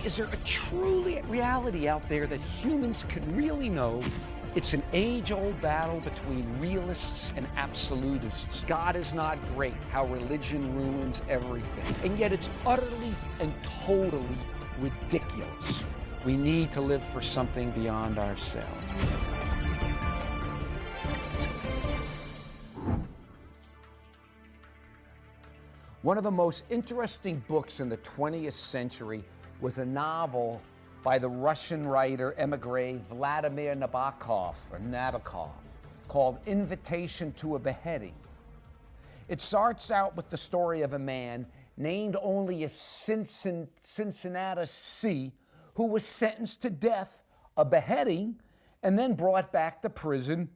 Is there a truly reality out there that humans can really know? It's an age-old battle between realists and absolutists. God is not great, how religion ruins everything. And yet it's utterly and totally ridiculous. We need to live for something beyond ourselves. One of the most interesting books in the 20th century was a novel by the Russian writer emigre Vladimir Nabokov, called Invitation to a Beheading. It starts out with the story of a man named only as Cincinnatus C, who was sentenced to death, a beheading, and then brought back to prison,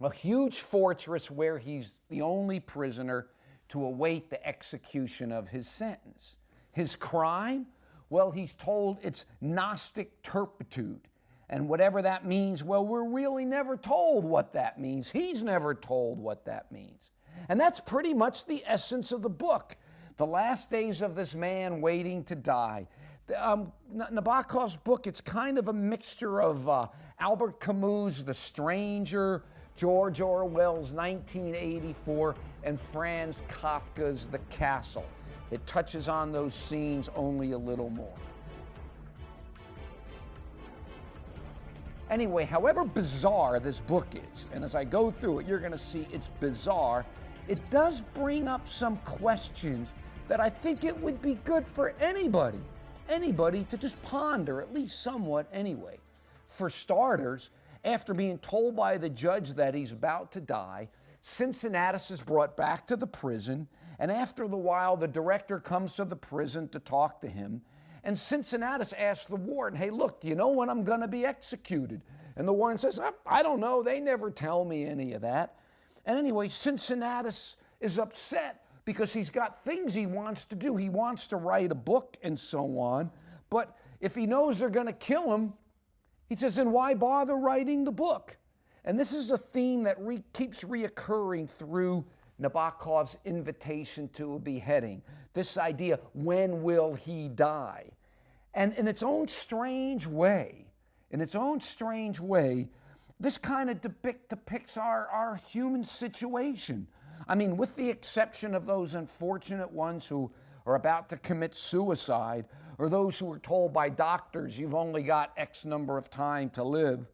a huge fortress where he's the only prisoner to await the execution of his sentence. His crime? Well, he's told it's Gnostic turpitude. And whatever that means, well, we're really never told what that means. He's never told what that means. And that's pretty much the essence of the book. The last days of this man waiting to die. Nabokov's book, it's kind of a mixture of Albert Camus' The Stranger, George Orwell's 1984, and Franz Kafka's The Castle. It touches on those scenes only a little more. Anyway, however bizarre this book is, and as I go through it, you're going to see it's bizarre, it does bring up some questions that I think it would be good for anybody to just ponder, at least somewhat anyway. For starters, after being told by the judge that he's about to die, Cincinnatus is brought back to the prison, and after the while, the director comes to the prison to talk to him, and Cincinnatus asks the warden, hey, look, do you know when I'm going to be executed? And the warden says, I don't know, they never tell me any of that. And anyway, Cincinnatus is upset because he's got things he wants to do. He wants to write a book and so on, but if he knows they're going to kill him, he says, then why bother writing the book? And this is a theme that keeps reoccurring through Nabokov's Invitation to a Beheading. This idea, when will he die? And in its own strange way, this kind of depicts our human situation. I mean, with the exception of those unfortunate ones who are about to commit suicide, or those who are told by doctors you've only got X number of time to live,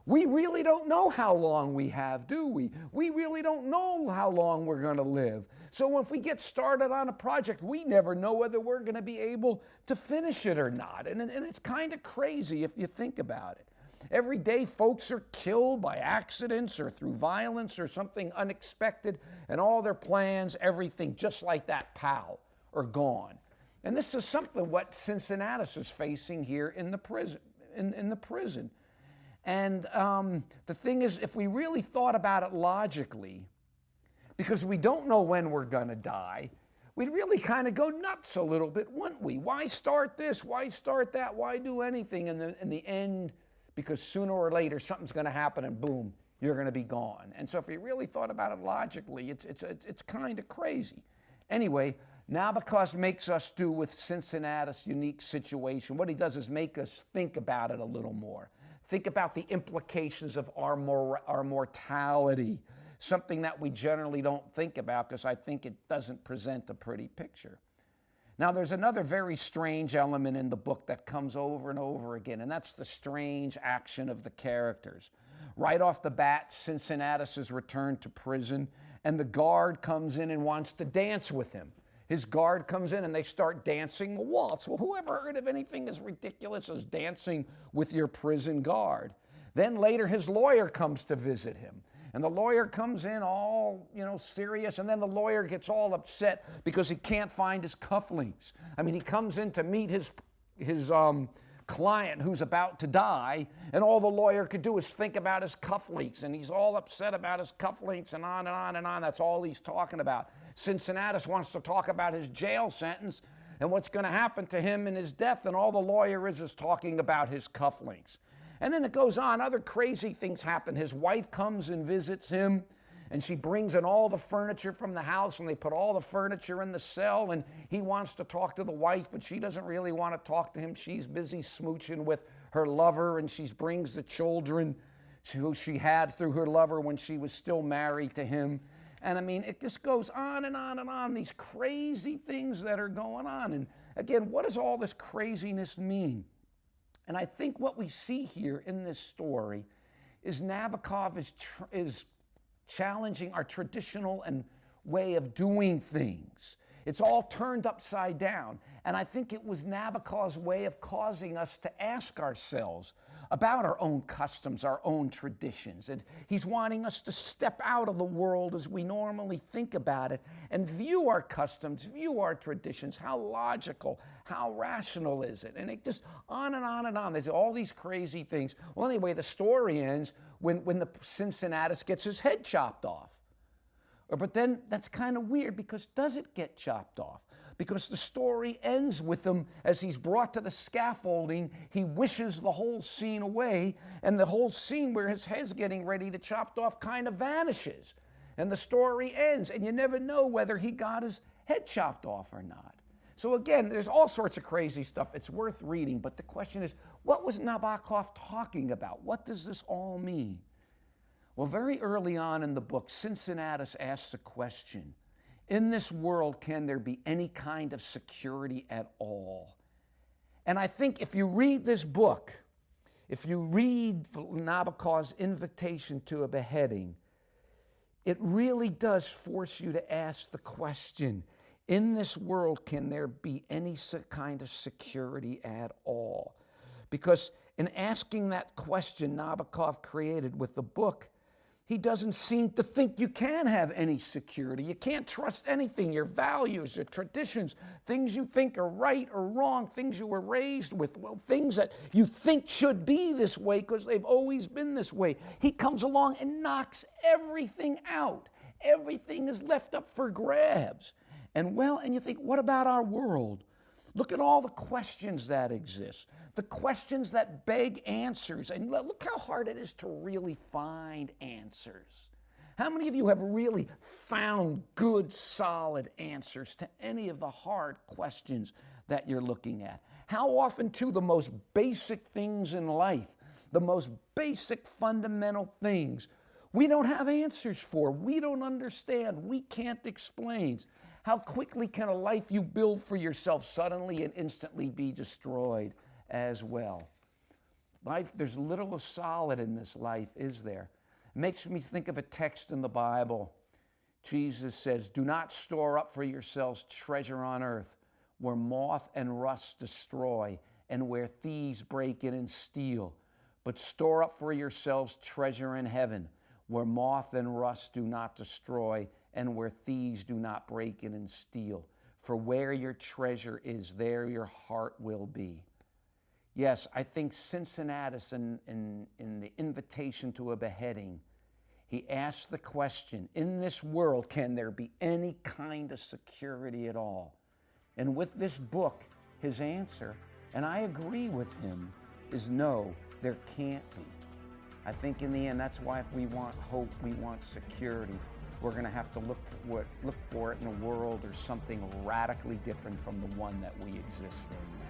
we really don't know how long we have, do we? We really don't know how long we're going to live. So if we get started on a project, we never know whether we're going to be able to finish it or not. And it's kind of crazy if you think about it. Every day folks are killed by accidents or through violence or something unexpected, and all their plans, everything, just like that pal, are gone. And this is something what Cincinnatus is facing here in the prison. And the thing is, if we really thought about it logically, because we don't know when we're going to die, we'd really kind of go nuts a little bit, wouldn't we? Why start this? Why start that? Why do anything in the end? Because sooner or later something's going to happen and boom, you're going to be gone. And so if you really thought about it logically, it's kind of crazy. Anyway, Nabokov makes us do with Cincinnatus' unique situation. What he does is make us think about it a little more. Think about the implications of our mortality, something that we generally don't think about because I think it doesn't present a pretty picture. Now, there's another very strange element in the book that comes over and over again, and that's the strange action of the characters. Right off the bat, Cincinnatus is returned to prison, and the guard comes in and wants to dance with him. His guard comes in and they start dancing the waltz. Well, whoever heard of anything as ridiculous as dancing with your prison guard? Then later his lawyer comes to visit him. And the lawyer comes in all, serious, and then the lawyer gets all upset because he can't find his cufflinks. I mean, he comes in to meet his client who's about to die, and all the lawyer could do is think about his cufflinks, and he's all upset about his cufflinks, and on and on and on. That's all he's talking about. Cincinnatus wants to talk about his jail sentence and what's going to happen to him in his death, and all the lawyer is talking about his cufflinks. And then it goes on, other crazy things happen. His wife comes and visits him, And she brings in all the furniture from the house, and they put all the furniture in the cell, and he wants to talk to the wife, but she doesn't really want to talk to him. She's busy smooching with her lover, and she brings the children who she had through her lover when she was still married to him. And I mean, it just goes on and on and on, these crazy things that are going on. And again, what does all this craziness mean? And I think what we see here in this story is Nabokov is challenging our traditional and way of doing things. It's all turned upside down. And I think it was Nabokov's way of causing us to ask ourselves about our own customs, our own traditions. And he's wanting us to step out of the world as we normally think about it and view our customs, view our traditions. How logical, how rational is it? And it just on and on and on. There's all these crazy things. Well, anyway, the story ends when the Cincinnatus gets his head chopped off. But then that's kind of weird, because does it get chopped off? Because the story ends with him as he's brought to the scaffolding. He wishes the whole scene away, and the whole scene where his head's getting ready to chopped off kind of vanishes. And the story ends, and you never know whether he got his head chopped off or not. So again, there's all sorts of crazy stuff. It's worth reading, but the question is, what was Nabokov talking about? What does this all mean? Well, very early on in the book, Cincinnatus asks a question. In this world, can there be any kind of security at all? And I think if you read this book, if you read Nabokov's invitation to a beheading, it really does force you to ask the question, in this world, can there be any kind of security at all? Because in asking that question Nabokov created with the book, he doesn't seem to think you can have any security. You can't trust anything, your values, your traditions, things you think are right or wrong, things you were raised with, well, things that you think should be this way because they've always been this way. He comes along and knocks everything out. Everything is left up for grabs. And you think, what about our world? Look at all the questions that exist, the questions that beg answers. And look how hard it is to really find answers. How many of you have really found good, solid answers to any of the hard questions that you're looking at? How often, too, the most basic things in life, the most basic fundamental things, we don't have answers for, we don't understand, we can't explain. How quickly can a life you build for yourself suddenly and instantly be destroyed as well? Life, there's little solid in this life, is there? It makes me think of a text in the Bible. Jesus says, do not store up for yourselves treasure on earth where moth and rust destroy and where thieves break in and steal, but store up for yourselves treasure in heaven where moth and rust do not destroy and where thieves do not break in and steal. For where your treasure is, there your heart will be. Yes, I think Cincinnatus in the invitation to a beheading, he asked the question, in this world, can there be any kind of security at all? And with this book, his answer, and I agree with him, is no, there can't be. I think in the end, that's why if we want hope, we want security, we're going to have to look for it in a world or something radically different from the one that we exist in now.